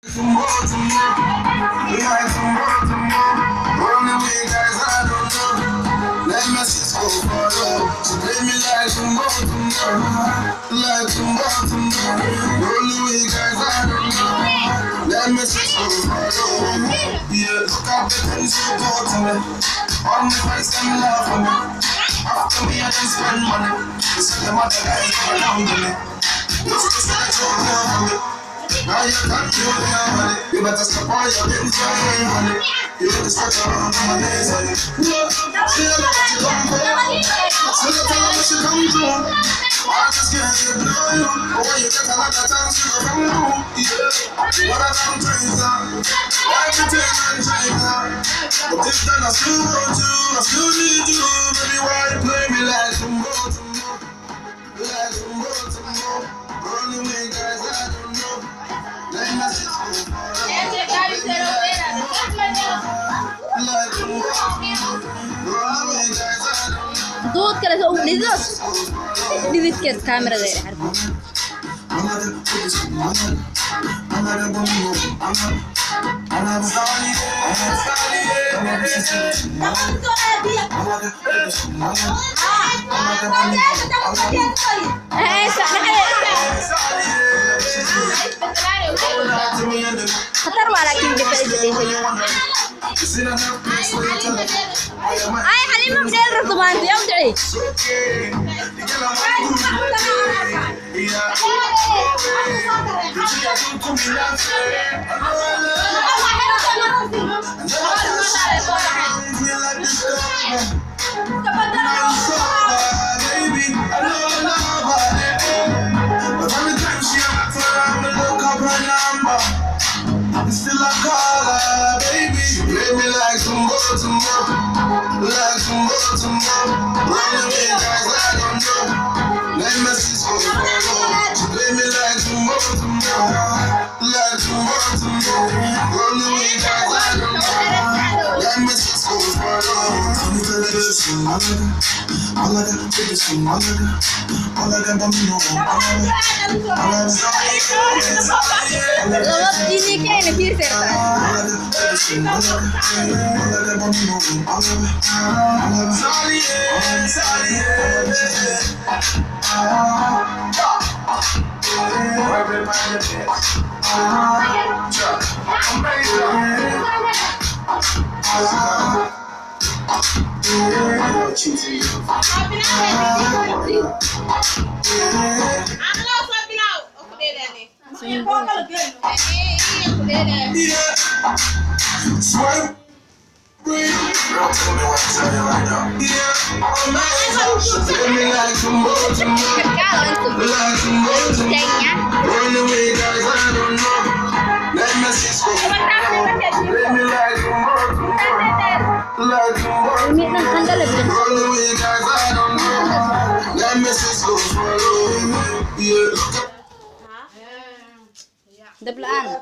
On the face them love for me. After me I can spend money. This is the mother guys come around to me. This is the joke for me. Now you can't do it now, you better stop all your things for money. You better start around on my days, honey. She don't know what you come for. So you tell her what she come through. I just can't get know you. But when you get a lot of chance, you come through. Yeah, what I don't change that. Why you take and change that? But this time I still want you, I still need you. Baby, why you play me like some more, like some more. Run away, guys, I don't know. Like my sister, dood kale soo dhididkeed kaamirada ay xarfay خطر ولا كيف اي حليمه بدي الرطمان يا ودعي still I call her, baby. She play me like some more, like some more. Run away, guys, I don't know. Let me see some more. She play me like some more, like some more. Run away, guys, I don't know. Let me see some more. I'm gonna do some all I got to do some all I got to do ini kayak lebih serta. Swipe. Tell me what to tell you right now. Yeah, I'm tell me like some more, like some more. Run away, guys, I don't know. Let me see some more. Tell me like some more, like some more. Run away, guys, I don't know. Let me see some more. Yeah. دبل أنا